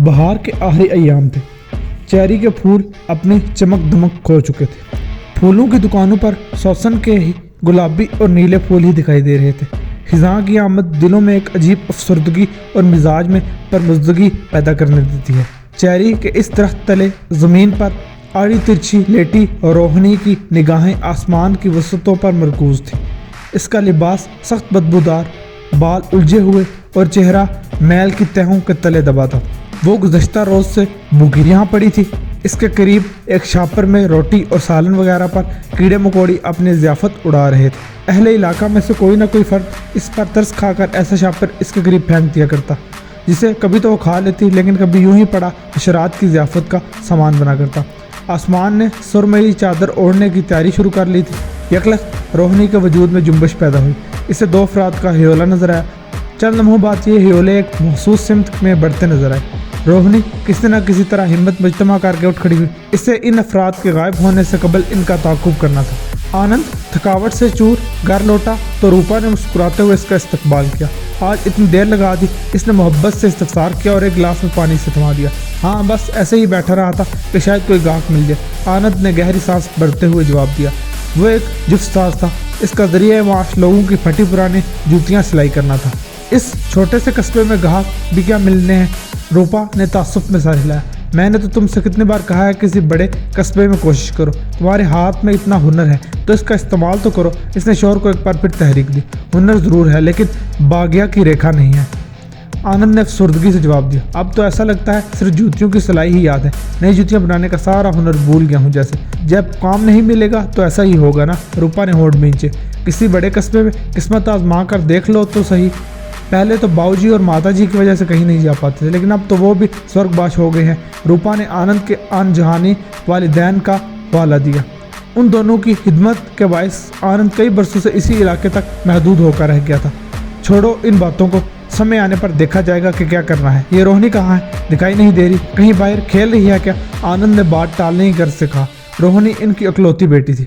बहार के आखिरी अय्याम थे। चेरी के फूल अपनी चमक दमक खो चुके थे। फूलों की दुकानों पर सौसन के ही गुलाबी और नीले फूल ही दिखाई दे रहे थे। खिज़ां की आमद दिलों में एक अजीब अफसरदगी और मिजाज में परमुज़दगी पैदा करने देती है। चेरी के इस दरख्त तले ज़मीन पर आड़ी तिरछी लेटी और रोहनी की निगाहें आसमान की वसतों पर मरकूज थी। इसका लिबास सख्त बदबूदार, बाल उलझे हुए और चेहरा मैल की तहों के तले दबा था। वो गुज़श्ता रोज़ से भूखी यहाँ पड़ी थी। इसके करीब एक छापर में रोटी और सालन वगैरह पर कीड़े मकोड़ी अपनी ज़ियाफ़त उड़ा रहे थे। अहले इलाका में से कोई ना कोई फ़र्द इस पर तरस खाकर ऐसा छापर इसके करीब फेंक दिया करता, जिसे कभी तो वो खा लेती, लेकिन कभी यूं ही पड़ा हशरात की ज़ियाफ़त का सामान बना करता। आसमान ने सुरमई चादर ओढ़ने की तैयारी शुरू कर ली थी। यकलख रोहनी के वजूद में जुम्बश पैदा हुई। इसे 2 अफराद का हियोला नजर आया। चंद लम्हों बाद ये हियोले एक महसूस सिमत में बढ़ते नजर आए। रोहनी किसी न किसी तरह हिम्मत मुजतमा करके उठ खड़ी हुई। इसे इन अफराद के गायब होने से कबल इनका ताक़ुब करना था। आनंद थकावट से चूर घर लौटा तो रूपा ने मुस्कुराते हुए इसका इस्तकबाल किया। आज इतनी देर लगा दी। इसने मोहब्बत से इस्तफसार किया और एक गिलास में पानी से थमा दिया। हाँ, बस ऐसे ही बैठा रहा था कि शायद कोई गाहक मिल जाए। आनंद ने गहरी सांस भरते हुए जवाब दिया। वो एक जुफ्त साज था। इसका ज़रिया माश लोगों की फटी पुरानी जूतियाँ सिलाई करना था। इस छोटे से कस्बे में गाहक भी क्या मिलने हैं? रूपा ने तासुफ में सर हिलाया। मैंने तो तुमसे कितनी बार कहा है किसी बड़े कस्बे में कोशिश करो। तुम्हारे हाथ में इतना हुनर है तो इसका इस्तेमाल तो करो। इसने शोर को एक बार फिर तहरीक दी। हुनर ज़रूर है, लेकिन बागिया की रेखा नहीं है। आनंद ने अफसुर्दगी से जवाब दिया। अब तो ऐसा लगता है सिर्फ जूतियों की सिलाई ही याद है। नई जूतियाँ बनाने का सारा हुनर भूल गया हूँ जैसे। जब काम नहीं मिलेगा तो ऐसा ही होगा ना। रूपा ने होठ खींचे। किसी बड़े कस्बे में किस्मत आजमा कर देख लो तो सही। पहले तो बाऊजी और माताजी की वजह से कहीं नहीं जा पाते थे, लेकिन अब तो वो भी स्वर्गबाश हो गए हैं। रूपा ने आनंद के अनजहानी वालिदैन का हवाला दिया। उन दोनों की खिदमत के बायस आनंद कई बरसों से इसी इलाके तक महदूद होकर रह गया था। छोड़ो इन बातों को, समय आने पर देखा जाएगा कि क्या करना है। ये रोहनी कहाँ है? दिखाई नहीं दे रही। कहीं बाहर खेल रही है क्या? आनंद ने बात टालने की गर्ज से कहा। रोहनी इनकी अकलौती बेटी थी।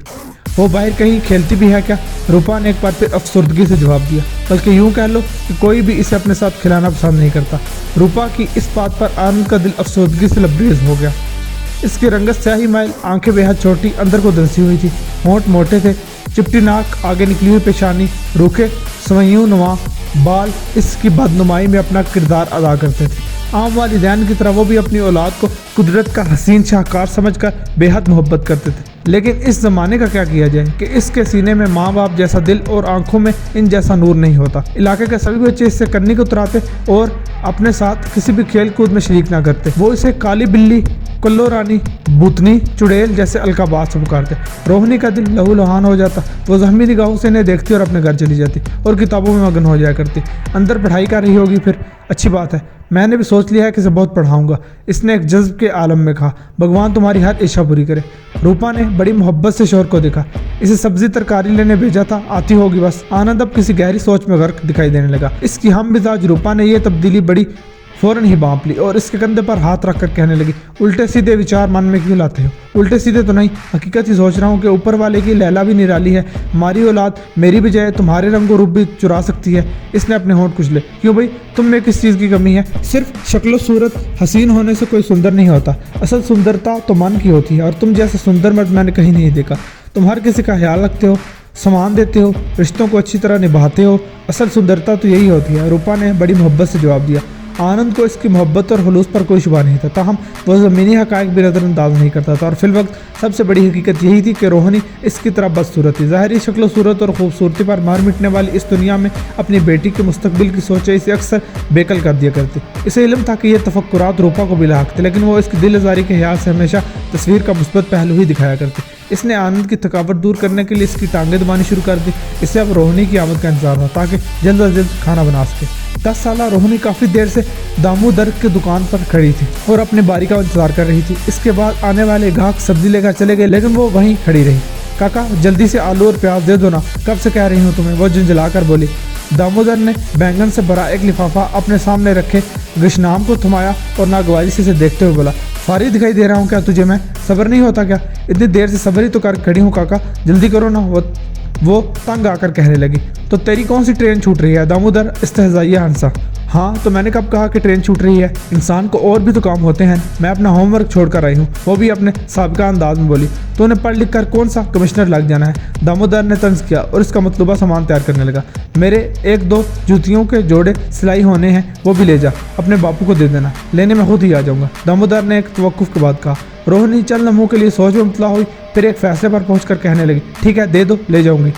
वो बाहर कहीं खेलती भी है क्या? रूपा ने एक बार फिर अफसुर्दगी से जवाब दिया। बल्कि यूं कह लो कि कोई भी इसे अपने साथ खिलाना पसंद नहीं करता। रूपा की इस बात पर आनंद का दिल अफसुर्दगी से लबरेज हो गया। इसकी रंगत स्याही माइल, आंखें बेहद छोटी, अंदर को धंसी हुई थी। होंठ मोटे थे, चिपटी नाक, आगे निकली हुई पेशानी, रूखे सवैयों नुमा बाल इसकी बदनुमाई में अपना किरदार अदा करते थे। आम वालिदैन की तरह वो भी अपनी औलाद को कुदरत का हसीन शाहकार समझकर बेहद मोहब्बत करते थे। लेकिन इस ज़माने का क्या किया जाए कि इसके सीने में माँ बाप जैसा दिल और आंखों में इन जैसा नूर नहीं होता। इलाके के सभी बच्चे इससे कन्नी को उतराते और अपने साथ किसी भी खेल कूद में शरीक ना करते। वो इसे काली बिल्ली, कुल्लो रानी, भूतनी, चुड़ैल जैसे अलकाबात से पुकारते। रोहनी का दिल लहू लुहान हो जाता। वो ज़हमी निगाहों से इन्हें देखती और अपने घर चली जाती और किताबों में मगन हो जाया करती। अंदर पढ़ाई कर रही होगी फिर, अच्छी बात है। मैंने भी सोच लिया है कि इसे बहुत पढ़ाऊंगा। इसने एक जज्ब के आलम में कहा। भगवान तुम्हारी हर इच्छा पूरी करे। रूपा ने बड़ी मोहब्बत से शोर को देखा। इसे सब्जी तरकारी लेने भेजा था, आती होगी बस। आनंद अब किसी गहरी सोच में गर्क दिखाई देने लगा। इसकी हम मिजाज रूपा ने यह तब्दीली बड़ी फौरन ही बांप ली और इसके कंधे पर हाथ रखकर कहने लगी, उल्टे सीधे विचार मन में क्यों लाते हो? उल्टे सीधे तो नहीं, हकीकत ही सोच रहा हूँ कि ऊपर वाले की लैला भी निराली है। हमारी औलाद मेरी बजाय तुम्हारे रंगो रूप भी चुरा सकती है। इसने अपने होंठ कुचले। क्यों भाई, तुम में किस चीज़ की कमी है? सिर्फ शक्लो सूरत हसीन होने से कोई सुंदर नहीं होता। असल सुंदरता तो मन की होती है और तुम जैसा सुंदर मर्द मैंने कहीं नहीं देखा। तुम हर किसी का ख्याल रखते हो, सामान देते हो, रिश्तों को अच्छी तरह निभाते हो। असल सुंदरता तो यही होती है। रूपा ने बड़ी मोहब्बत से जवाब दिया। आनंद को इसकी मोहब्बत और हुलूस पर कोई शुबा नहीं था, ताहम वह ज़मीनी हक़ाइक़ भी नज़रअंदाज नहीं करता था। और फिलवक्त सबसे बड़ी हकीकत यही थी कि रोहनी इसकी तरह बदसूरत थी। ज़ाहिरी शक्ल सूरत और खूबसूरती पर मार मिटने वाली इस दुनिया में अपनी बेटी के मुस्तकबिल की सोचें इसे अक्सर बेकल कर दिया करती। इसे इल्म था कि यह तफक्कुरात रूपा को भी लायक थे, लेकिन वो इसकी दिल आज़ारी के ख्याल से हमेशा तस्वीर का मुस्बत पहलू ही दिखाया करती। इसने आनंद की थकावट दूर करने के लिए इसकी टांगें दबानी शुरू कर दी। इसे अब रोहनी की आमद का इंतजार था ताकि जल्द अज जल्द खाना बना सके। 10 साल रोहनी काफ़ी देर से दामोदर की दुकान पर खड़ी थी और अपने बारी का इंतजार कर रही थी। इसके बाद आने वाले ग्राहक सब्जी लेकर चले गए, लेकिन वो वहीं खड़ी रही। काका जल्दी से आलू और प्याज दे दो ना, कब से कह रही हूँ तुम्हें, वो झुंझलाकर बोली। दामोदर ने बैंगन से भरा एक लिफाफा अपने सामने रखे गुशनाम को थमाया और नागवारी से देखते हुए बोला, फारिग दिखाई दे रहा हूँ क्या तुझे? मैं सब्र नहीं होता क्या? इतनी देर से सब्र ही तो कर खड़ी हूँ काका, जल्दी करो ना। वो तंग आकर कहने लगी। तो तेरी कौन सी ट्रेन छूट रही है? दामोदर इस्तेहज़ाइया हंसा। हाँ तो मैंने कब कहा कि ट्रेन छूट रही है, इंसान को और भी तो काम होते हैं, मैं अपना होमवर्क छोड़ कर आई हूँ, वो भी अपने साबिका अंदाज में बोली। तो उन्हें पढ़ लिख कर कौन सा कमिश्नर लग जाना है। दामोदर ने तंज किया और इसका मतलूबा सामान तैयार करने लगा। मेरे 1-2 जूतियों के जोड़े सिलाई होने हैं, वो भी ले जा, अपने बापू को दे देना, लेने में खुद ही आ जाऊँगा। दामोदर ने एक तवक्कुफ के बाद कहा। रोहिणी चंद लम्हों के लिए सोच में मुबतला हुई, फिर एक फैसले पर पहुँच कर कहने लगी, ठीक है दे दो, ले जाऊँगी।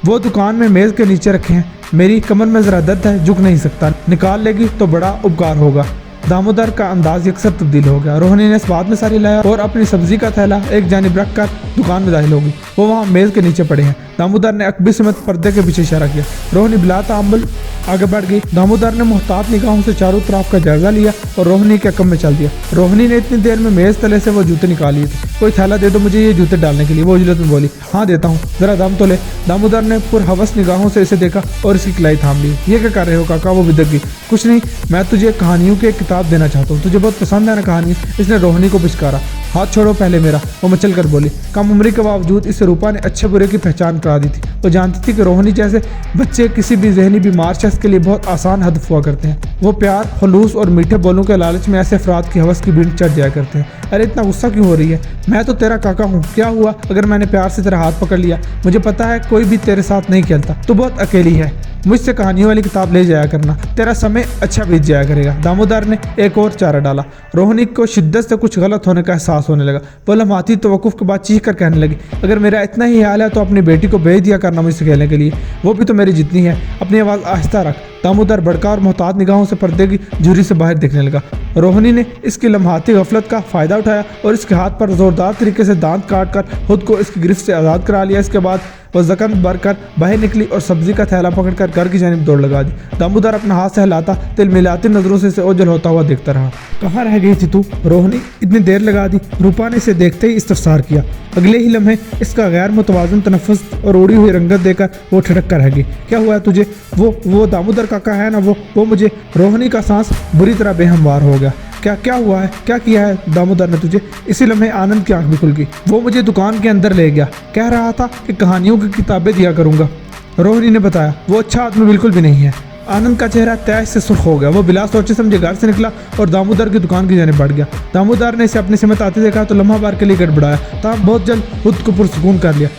वो दुकान में मेज़ के नीचे रखे हैं, मेरी कमर में ज़रा दर्द है, झुक नहीं सकता, निकाल लेगी तो बड़ा उपकार होगा। दामोदर का अंदाज यकसर तब्दील हो गया। रोहिणी ने इस बाद में सारी लाया और अपनी सब्जी का थैला एक जानिब रख कर दुकान में दाखिल होगी। वो वहाँ मेज़ के नीचे पड़े हैं। दामोदर ने अकबी समेत पर्दे के पीछे इशारा किया। रोहिणी बिला ताअम्मुल आगे बढ़ गई। दामोदर ने मुहतात निगाहों से चारों तरफ का जायजा लिया और रोहिणी के कम में चल दिया। रोहिणी ने इतनी देर में मेज़ तले से वो जूते निकाल लिए थे। कोई थैला दे दो मुझे ये जूते डालने के लिए, वो उजलत में बोली। हाँ देता हूँ, ज़रा दम तो ले। दामोदर ने पुरहवस निगाहों से इसे देखा और इसकी कलाई थाम ली। ये क्या कर रहे हो काका, वो बिदक गई। कुछ नहीं, मैं तुझे कहानियों की एक किताब देना चाहता हूँ, तुझे बहुत पसंद है ना कहानी। इसने रोहिणी को पिचकारा। हाथ छोड़ो पहले मेरा, वो मचल कर बोली। कम उम्री के बावजूद इस रूपा ने अच्छे बुरे की पहचान करा दी थी। वो जानती थी कि रोहिणी जैसे बच्चे किसी भी जहनी बीमार शख्स के लिए बहुत आसान हदफ हुआ करते हैं। वो प्यार, खलूस और मीठे बोलों के लालच में ऐसे अफराद की हवस की भीड़ चढ़ जाया करते हैं। अरे इतना गुस्सा क्यों हो रही है, मैं तो तेरा काका हूँ, क्या हुआ अगर मैंने प्यार से तेरा हाथ पकड़ लिया। मुझे पता है कोई भी तेरे साथ नहीं खेलता, तू बहुत अकेली है। मुझसे कहानियों वाली किताब ले जाया करना, तेरा समय अच्छा बीत जाया करेगा। दामोदर ने एक और चारा डाला। रोहिणी को शिद्दत से कुछ गलत होने का एहसास होने लगा। वो लम्हाती तवक्कुफ के बाद चीख कर कहने लगी, अगर मेरा इतना ही हाल है तो अपनी बेटी को भेज दिया करना मुझसे खेलने के लिए, वो भी तो मेरी जितनी है। अपनी आवाज़ आहिस्ता रख। दामोदर भड़का और मोहतात निगाहों से पर्दे की झुर्री से बाहर देखने लगा। रोहिणी ने इसकी लम्हाती गफलत का फ़ायदा उठाया और इसके हाथ पर ज़ोरदार तरीके से दांत काट कर खुद को इसकी गिरफ्त से आज़ाद करा लिया। इसके बाद वह जख्म भरकर बाहर निकली और सब्जी का थैला पकड़कर घर की जानिब दौड़ लगा दी। दामोदर अपना हाथ से हिलाता, तिल मिलाती नजरों से इसे ओझल होता हुआ देखता रहा। कहाँ रह गई थी तू रोहिणी, इतनी देर लगा दी। रूपा ने इसे देखते ही इस्तफसार किया। अगले ही लम्हे इसका गैर मुतवाज़न तनफ़ुस और उड़ी हुई रंगत देकर वो ठिठक कर रह गई। क्या हुआ है तुझे? वो दामोदर काका है ना, वो मुझे। रोहिणी का सांस बुरी तरह बेहमवार हो गया। क्या हुआ है, क्या किया है दामोदर ने तुझे? इसी लम्हे आनंद की आंख भी खुल गई। वो मुझे दुकान के अंदर ले गया, कह रहा था कि कहानियों की किताबें दिया करूंगा। रोहिणी ने बताया। वो अच्छा आदमी बिल्कुल भी नहीं है। आनंद का चेहरा तैश से सुर्ख हो गया। वो बिला सोचे समझे घर से निकला और दामोदर की दुकान की जानिब बढ़ गया। दामोदर ने इसे अपने सिमत आते देखा तो लम्हा बार के लिए गड़बड़ाया, तब बहुत जल्द खुद को पुरसुकून कर लिया।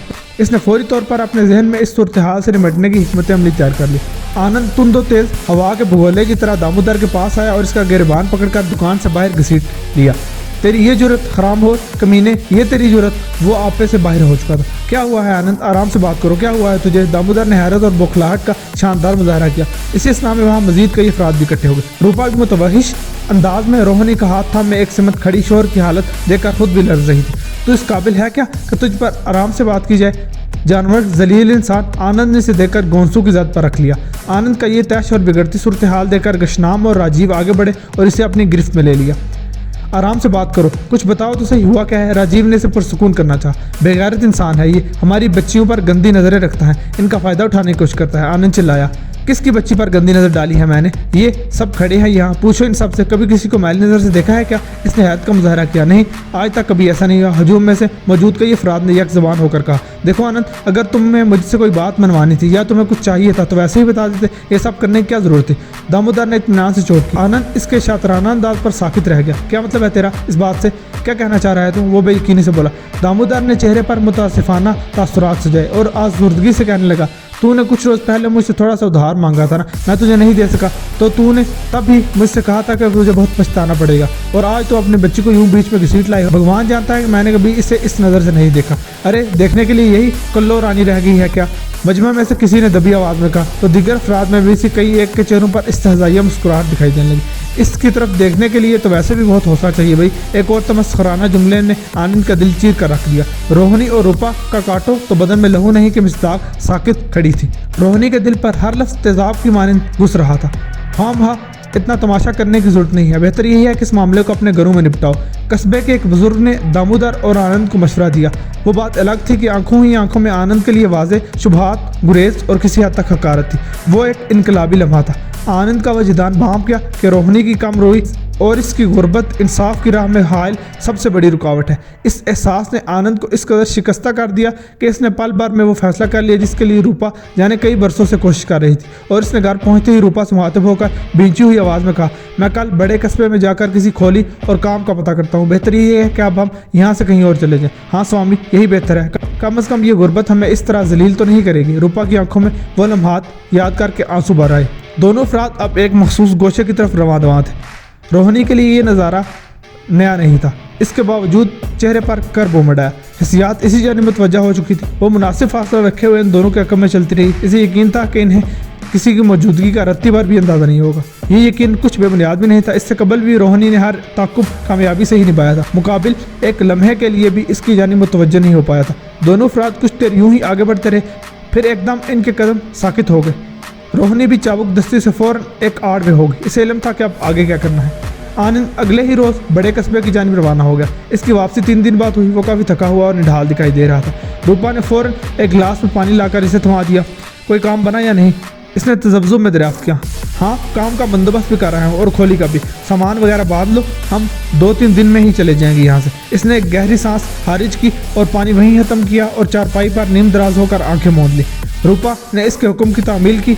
इसने फौरी तौर पर अपने जहन में इस सूरत हाल से निपटने की हिकमत अमली तैयार कर ली। आनंद तुंदो तेज हवा के भगोले की तरह दामोदर के पास आया और इसका गिरबान पकड़कर दुकान से बाहर घसीट लिया। तेरी ये जुर्रत खराम हो कमीने, ये तेरी जुर्रत। वो आपे से बाहर हो चुका था। क्या हुआ है आनंद, आराम से बात करो, क्या हुआ है तुझे? दामोदर ने हैरत और बौखलाहट का शानदार मुजाहरा किया। इसी इस्लाम में वहाँ मजीद कई अफराद भी इकट्ठे हो गए। रूपा भी मुतवहिश अंदाज में रोहिणी का हाथ था में एक सिमत खड़ी शोर की हालत देखकर खुद भी लड़ रही थी। तो इस काबिल है क्या कि तुझ पर आराम से बात की जाए? जानवर जलील इंसान। आनंद ने इसे देखकर गोंसू की जद पर रख लिया। आनंद का ये तैश और बिगड़ती सूरत हाल देखकर गशनाम और राजीव आगे बढ़े और इसे अपनी गिरफ्त में ले लिया। आराम से बात करो, कुछ बताओ तो सही, हुआ क्या है? राजीव ने इसे पुरसुकून करना चाहा। बेगैरत इंसान है ये, हमारी बच्चियों पर गंदी नज़रें रखता है, इनका फ़ायदा उठाने की कोशिश करता है। आनंद चिल्लाया। किसकी बच्ची पर गंदी नज़र डाली है मैंने? ये सब खड़े हैं यहाँ, पूछो इन सब से, कभी किसी को मैली नज़र से देखा है क्या? इसने हैत का मुजाहरा किया। नहीं, आज तक कभी ऐसा नहीं हुआ। हजूम में से मौजूद कई अफराद ने यक ज़बान होकर कहा, देखो आनंद, अगर तुम्हें मुझसे कोई बात मनवानी थी या तुम्हें कुछ चाहिए था तो वैसे ही बता देते, ये सब करने की क्या ज़रूरत थी? दामोदर ने इत्मीनान से चोट की। आनंद इसके शातराना अंदाज पर साकित रह गया। क्या मतलब है तेरा इस बात से? क्या कहना चाह रहा है तू? वो बेयकीनी से बोला। दामोदर ने चेहरे पर मुतासिफाना तासुरात सजाए और आज़ुर्दगी से कहने लगा, तूने कुछ रोज़ पहले मुझसे थोड़ा सा उधार मांगा था ना, मैं तुझे नहीं दे सका, तो तूने तब भी मुझसे कहा था कि तुझे बहुत पछताना पड़ेगा, और आज तो अपने बच्ची को यूं बीच में घसीट लाई। भगवान जानता है कि मैंने कभी इसे इस नज़र से नहीं देखा। अरे देखने के लिए यही कल्लो रानी रह गई है क्या? मजमा में से किसी ने दबी आवाज़ में कहा, तो दिगर अफराद में भी से कई एक के चेहरों पर इस्तेहज़ाइया मुस्कुराहट दिखाई देने लगी। इसकी तरफ देखने के लिए तो वैसे भी बहुत हौसला चाहिए भाई। एक और तमस्खराना जुमले ने आनंद का दिल चीर कर रख दिया। रोहिणी और रूपा का काटो तो बदन में लहू नहीं कि मिस्दाक साकित खड़ी थी। रोहिणी के दिल पर हर लफ्ज़ तेजाब की मानंद घुस रहा था। हाँ, इतना तमाशा करने की जरूरत नहीं है, बेहतर यही है कि इस मामले को अपने घरों में निपटाओ। कस्बे के एक बुजुर्ग ने दामोदर और आनंद को मशवरा दिया। वो बात अलग थी कि आंखों ही आंखों में आनंद के लिए वाज़े शुबहात, गुरेज और किसी हद तक हकारत थी। वो एक इनकलाबी लम्हा था। आनंद का वजदान भांप गया कि रोहिणी की कम रोई और इसकी गुर्बत इंसाफ की राह में हायल सबसे बड़ी रुकावट है। इस एहसास ने आनंद को इस कदर शिकस्ता कर दिया कि इसने पल भर में वो फैसला कर लिया जिसके लिए रूपा जाने कई बरसों से कोशिश कर रही थी। और इसने घर पहुंचते ही रूपा से मुखातिब होकर भींची हुई आवाज़ में कहा, मैं कल बड़े कस्बे में जाकर किसी खोली और काम का पता करता हूँ। बेहतर ये है कि अब हम यहाँ से कहीं और चले जाएं। हाँ स्वामी, यही बेहतर है। कम से कम ये गुर्बत हमें इस तरह जलील तो नहीं करेगी। रूपा की आंखों में वो लम्हात याद करके आंसू भर आए। दोनों अफराद अब एक मखसूस गोशे की तरफ रवां दवां थे। रोहिणी के लिए ये नज़ारा नया नहीं था, इसके बावजूद चेहरे पर कर्ब उमड़ा। हिस्सियात इसी जानिब मुतवज्जा हो चुकी थी। वो मुनासिब फासला रखे हुए इन दोनों के हक़ में चलती रही। इसे यकीन था कि इन्हें किसी की मौजूदगी का रत्ती भर भी अंदाज़ा नहीं होगा। ये यकीन कुछ बेबुनियाद भी नहीं था। इससे कबल भी रोहिणी ने हर ताकुब कामयाबी से ही निभाया था। मुकाबिल एक लम्हे के लिए भी इसकी जानिब मुतवज्जो नहीं हो पाया था। दोनों अफराद कुछ देर यूं ही आगे बढ़ते रहे, फिर एकदम इनके कदम साकित हो गए। रोहिणी भी चाबुक दस्ती से फौरन एक आड़ में हो गई। इसे इल्म था कि अब आगे क्या करना है। आनंद अगले ही रोज़ बड़े कस्बे की जानिब रवाना हो गया। इसकी वापसी 3 दिन बाद हुई। वो काफ़ी थका हुआ और निढाल दिखाई दे रहा था। रूपा ने फौरन एक गिलास में पानी लाकर इसे थमा दिया। कोई काम बना या नहीं, इसने तजब्जुब में दरियाफ्त किया। हाँ, काम का बंदोबस्त भी कर रहे हैं और खोली का भी। सामान वगैरह बांध लो, हम 2-3 दिन में ही चले जाएंगे यहाँ से। इसने एक गहरी सांस खारिज की और पानी वहीं ख़त्म किया और चारपाई पर नीम दराज होकर आंखें मूंद ली। रूपा ने इसके हुक्म की तामील की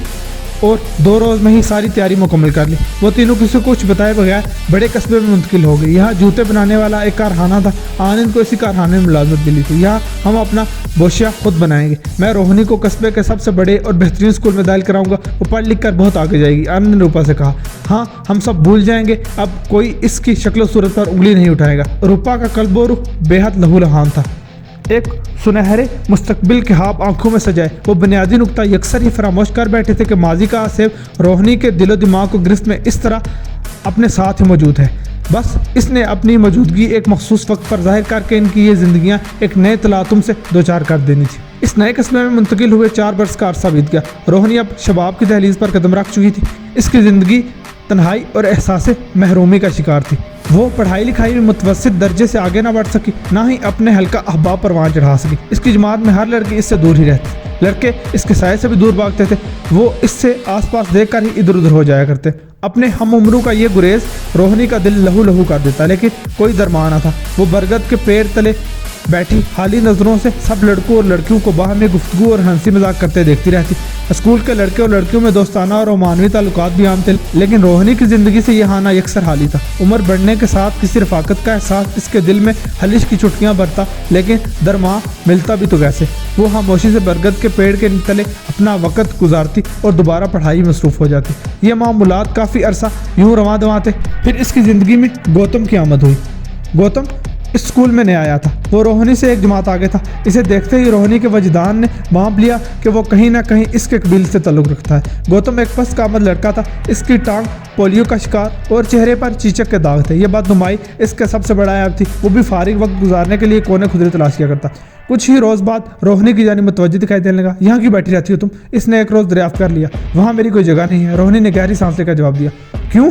और 2 रोज़ में ही सारी तैयारी मुकम्मल कर ली। वो तीनों किसी को कुछ बताए बगैर बड़े कस्बे में मुंतकिल हो गई। यहाँ जूते बनाने वाला एक कारखाना था। आनंद को इसी कारखाने में मुलाजमत मिली थी। यहाँ हम अपना बोशिया खुद बनाएंगे। मैं रोहिणी को कस्बे के सबसे बड़े और बेहतरीन स्कूल में दाखिल कराऊंगा। वो पढ़ लिख कर बहुत आगे जाएगी। आनंद ने रूपा से कहा, हाँ हम सब भूल जाएंगे, अब कोई इसकी शक्ल सूरत पर उंगली नहीं उठाएगा। रूपा का कल्बो रुख बेहद लहूलुहान था। एक सुनहरे मुस्तकबिल के ख्वाब आंखों में सजाए वो बुनियादी नुकता यकसर ही फरामोश कर बैठे थे कि माजी का आसेब रोहिणी के दिलो दिमाग को गिरफ्त में इस तरह अपने साथ ही मौजूद है। बस इसने अपनी मौजूदगी एक मखसूस वक्त पर जाहिर करके इनकी ये जिंदगियां एक नए तलातुम से दो चार कर देनी थी। इस नए कस्बे में मुंतकिल हुए 4 बरस का अरसा बीत गया। रोहिणी अब शबाब की दहलीज पर कदम रख चुकी थी। इसकी ज़िंदगी तन्हाई और एहसास महरूमी का शिकार थी। वो पढ़ाई लिखाई में मुतवस्सित दर्जे से आगे ना बढ़ सकी, ना ही अपने हल्का अहबाब परवान चढ़ा सकी। इसकी जमात में हर लड़की इससे दूर ही रहती। लड़के इसके साय से भी दूर भागते थे। वो इससे आसपास देखकर ही इधर उधर हो जाया करते। अपने हम उम्रों का ये गुरेज रोहिणी का दिल लहू लहू कर देता, लेकिन कोई दरमाना था। वो बरगद के पेड़ तले बैठी हाली नज़रों से सब लड़कों और लड़कियों को बाहर में गुफ्तगू और हंसी मजाक करते देखती रहती। स्कूल के लड़के और लड़कियों में दोस्ताना और रोमानवी ताल्लुकात भी आम थे, लेकिन रोहिणी की ज़िंदगी से यह आना यकसर हाली था। उम्र बढ़ने के साथ किसी रफाकत का एहसास इसके दिल में हलिश की चुटकियाँ भरता, लेकिन दरमाह मिलता भी तो कैसे। वो खामोशी से बरगद के पेड़ के तले अपना वक़्त गुजारती और दोबारा पढ़ाई में मसरूफ़ हो जाती। ये मामूलात काफ़ी अरसा यूँ रवां दवां थे। फिर इसकी ज़िंदगी में गौतम की आमद हुई। गौतम इस स्कूल में नया आया था। वो रोहिणी से एक जमात आगे था। इसे देखते ही रोहिणी के वजदान ने भांप लिया कि वो कहीं ना कहीं इसके कबील से ताल्लुक़ रखता है। गौतम एक पस्त कामद लड़का था। इसकी टांग पोलियो का शिकार और चेहरे पर चीचक के दाग थे। ये बदनुमाई इसका सबसे बड़ा ऐब थी। वो भी फारिग वक्त गुजारने के लिए कोने खुदरे तलाश किया करता। कुछ ही रोज़ बाद रोहिणी की जानिब मुतवज्जो दिखाई देने लगा। यहाँ क्यों बैठी रहती हो तुम? इसने एक रोज़ दरियाफ्त कर लिया। वहाँ मेरी कोई जगह नहीं है। रोहिणी ने गहरी सांस लेकर जवाब दिया। क्यों?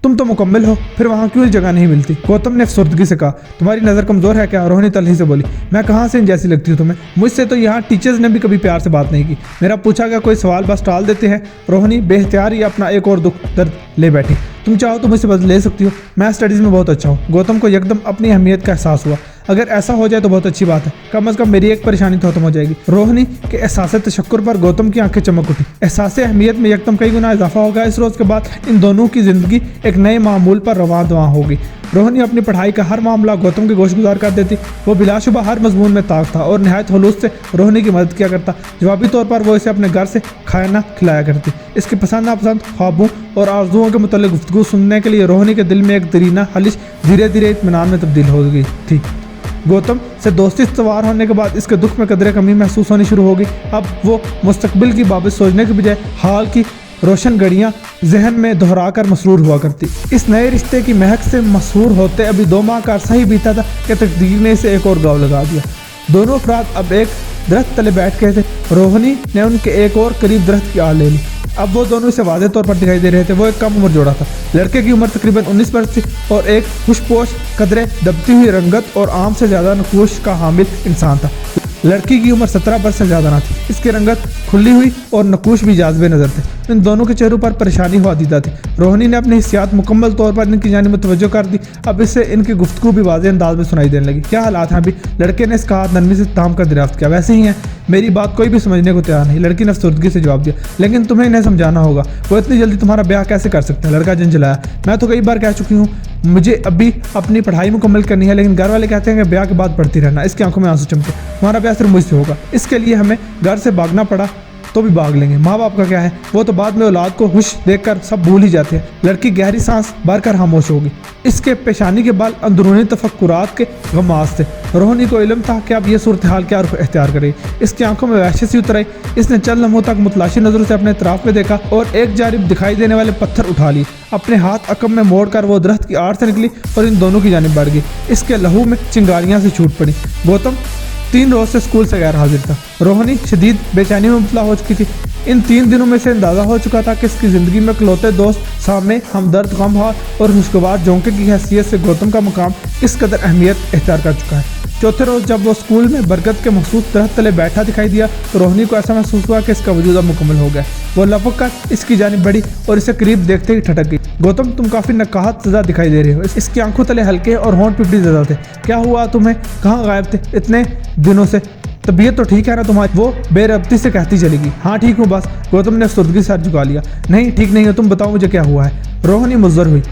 तुम तो मुकम्मल हो, फिर वहाँ क्यों जगह नहीं मिलती? गौतम ने अफसरदगी से कहा। तुम्हारी नज़र कमज़ोर है क्या? रोहिणी तलही से बोली। मैं कहाँ से इन जैसी लगती हूँ तुम्हें? मुझसे तो यहाँ टीचर्स ने भी कभी प्यार से बात नहीं की। मेरा पूछा गया कोई सवाल बस टाल देते हैं। रोहिणी बेख्तियार ही अपना एक और दुख दर्द ले बैठी। तुम चाहो तो मुझसे बदल ले सकती हो। मैं स्टडीज़ में बहुत अच्छा हूँ। गौतम को एकदम अपनी अहमियत का एहसास हुआ। अगर ऐसा हो जाए तो बहुत अच्छी बात है। कम अज़ कम मेरी एक परेशानी तो खत्म हो जाएगी। रोहिणी के एहसास तशक्कुर पर गौतम की आंखें चमक उठी। एहसास अहमियत में एकदम कई गुना इजाफा हो गया। इस रोज़ के बाद इन दोनों की ज़िंदगी एक नए मामूल पर रवां दवां होगी। रोहिणी अपनी पढ़ाई का हर मामला गौतम के गोश गुजार कर देती। वो बिलाशुबा हर मजमून में ताक था और नहायत हुलूस से रोहिणी की मदद किया करता। जवाबी तौर पर वो इसे अपने घर से खाना खिलाया करती। इसके पसंद नापसंद ख्वाबों और आरजुओं के मुतल्लिक़ गुफ्तगू सुनने के लिए रोहिणी के दिल में एक दरीना हलिश धीरे धीरे इत्मीनान में तब्दील हो गई थी। गौतम से दोस्ती सवार होने के बाद इसके दुख में कदरे कमी महसूस होनी शुरू हो गई। अब वो मुस्तकबिल की बाबत सोचने के बजाय हाल की रोशन घड़ियाँ जहन में दोहरा कर मसरूर हुआ करती। इस नए रिश्ते की महक से मसरूर होते अभी 2 माह का अरसा ही बीता था कि तकदीर ने इसे एक और गाँव लगा दिया। दोनों अफराद अब एक दरख्त तले बैठ गए थे। रोहिणी ने उनके एक और करीब दरख्त की आड़ ले ली। अब वो दोनों इसे वाज़े तौर पर दिखाई दे रहे थे। वो एक कम उम्र जोड़ा था। लड़के की उम्र तकरीबन 19 वर्ष थी और एक खुशपोश कदरे दबती हुई रंगत और आम से ज़्यादा नकूश का हामिल इंसान था। लड़की की उम्र 17 वर्ष से ज़्यादा ना थी। इसकी रंगत खुली हुई और नकूश भी जाज़बे नज़र थे। इन दोनों के चेहरों पर परेशानी हुआ दीदा थी। रोहिणी ने अपनी हिस्सियात मुकम्मल तौर पर इनकी जानिब तवज्जो कर दी। अब इससे इनकी गुफ्तगू भी वाज़ेह अंदाज में सुनाई देने लगी। क्या हालात हैं अभी? लड़के ने इसका हाथ नरमी से थाम कर दरियाफ्त किया। वैसे ही हैं, मेरी बात कोई भी समझने को तैयार नहीं। लड़की ने अफसरदगी से जवाब दिया। लेकिन तुम्हें इन्हें समझाना होगा, वो इतनी जल्दी तुम्हारा ब्याह कैसे कर सकते हैं? लड़का झंझलाया। मैं तो कई बार कह चुकी हूँ मुझे अभी अपनी पढ़ाई मुकम्मल करनी है, लेकिन घर वाले कहते हैं कि ब्याह के बाद पढ़ती रहना। इसकी आंखों में आंसू चमके। तुम्हारा ब्याह सिर्फ मुझसे होगा, इसके लिए हमें घर से भागना पड़ा तो भी भाग लेंगे। माँ बाप का क्या है, वो तो बाद में औलाद को खुश देखकर सब भूल ही जाते हैं। लड़की गहरी सांस भरकर खामोश होगी। इसके पेशानी के बाल अंदरूनी तफक्कुरात के गमास थे। रोहिणी को इल्म था कि अब ये सूरत हाल क्या रुख इख्तियार करेगी। इसकी आंखों में वहशत सी उतर आई। इसने चंद लम्हों तक मुतलाशी नजरों से अपने तरफ में देखा और एक जानिब दिखाई देने वाले पत्थर उठा लिए। अपने हाथ अकब में मोड़कर वो दरख्त की आड़ से निकली और इन दोनों की जानिब बढ़ गई। इसके लहू में चिंगारियां से छूट पड़ी। गौतम 3 रोज से स्कूल से गैर हाजिर था। रोहिणी शदीद बेचैनी में मुबतला हो चुकी थी। इन 3 दिनों में से अंदाज़ा हो चुका था कि इसकी ज़िंदगी में इकलौते दोस्त सामने हमदर्द गमख्वार और खुशगवार जोंके की हैसियत से गौतम का मुकाम इस कदर अहमियत इख्तियार कर चुका है। चौथे रोज़ जब वो स्कूल में बरगद के मखसूस दरख्त तले बैठा दिखाई दिया तो रोहिणी को ऐसा महसूस हुआ कि इसका वजूद अब मुकम्मल हो गया। वो लपक कर इसकी जानिब बढ़ी और इसे करीब देखते ही ठटक गई। गौतम, तुम काफ़ी नकाहत सजा दिखाई दे रहे हो। इसकी आंखों तले हल्के और होंठ पिपड़ी ज़्यादा थे। क्या हुआ तुम्हें? कहाँ गायब थे इतने दिनों से? तबीयत तो ठीक है ना तुम्हारी? वो बेरब्ती से कहती चली गई। हाँ ठीक हूँ बस। गौतम ने अफसरदगी से हाथ झुका लिया। नहीं ठीक नहीं है, तुम बताओ मुझे क्या हुआ है। रोहिणी मुज़र हुई।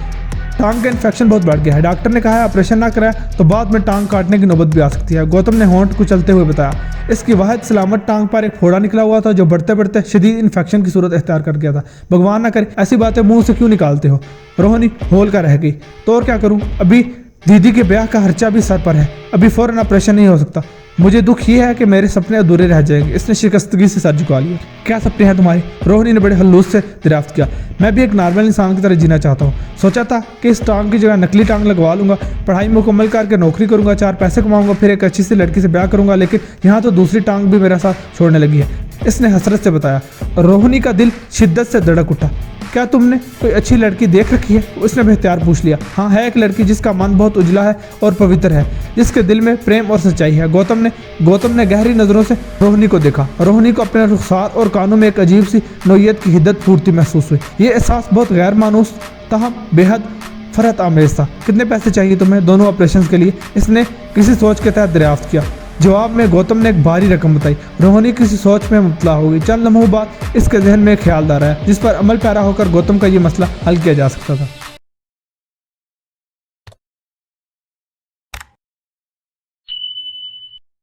टांग का इन्फेक्शन बहुत बढ़ गया है। डॉक्टर ने कहा है ऑपरेशन ना कराया तो बाद में टांग काटने की नौबत भी आ सकती है। गौतम ने होंठ कुचलते हुए बताया। इसकी वाहिद सलामत टांग पर एक फोड़ा निकला हुआ था जो बढ़ते बढ़ते शदीद इन्फेक्शन की सूरत इख्तियार कर गया था। भगवान ना करे ऐसी बातें मुंह से क्यों निकालते हो? रोहिणी होल कर रह गई। तो और क्या करूँ? अभी दीदी के ब्याह का खर्चा भी सर पर है। अभी फ़ौरन ऑपरेशन नहीं हो सकता। मुझे दुख ये है कि मेरे सपने अधूरे रह जाएंगे। इसने शिकस्तगी से सर झुका लिया। क्या सपने हैं तुम्हारे? रोहिणी ने बड़े हल्लूस से दरियाफ्त किया। मैं भी एक नॉर्मल इंसान की तरह जीना चाहता हूँ। सोचा था कि इस टांग की जगह नकली टांग लगवा लूंगा, पढ़ाई मुकम्मल करके नौकरी करूंगा, 4 पैसे कमाऊंगा, फिर एक अच्छी सी लड़की से ब्याह करूंगा। लेकिन यहाँ तो दूसरी टांग भी मेरा साथ छोड़ने लगी है, इसने हसरत से बताया। रोहिणी का दिल शिद्दत से धड़क उठा। क्या तुमने कोई अच्छी लड़की देख रखी है? उसने बेहतियार पूछ लिया। हाँ है एक लड़की जिसका मन बहुत उजला है और पवित्र है, जिसके दिल में प्रेम और सच्चाई है। गौतम ने गहरी नज़रों से रोहिणी को देखा। रोहिणी को अपने रुखसार और कानों में एक अजीब सी नोयत की हिद्दत फूटती महसूस हुई। ये एहसास बहुत गैर मानूस ताहम बेहद फरहत आमेज था। कितने पैसे चाहिए तुम्हें दोनों ऑपरेशन के लिए? इसने किसी सोच के तहत दरियाफ्त किया। जवाब में गौतम ने एक भारी रकम बताई। रोहिणी किसी सोच में मुबतला हो गई। चंद लम्हों बाद इसके जहन में एक ख्याल आ रहा है जिस पर अमल पैरा होकर गौतम का ये मसला हल किया जा सकता था।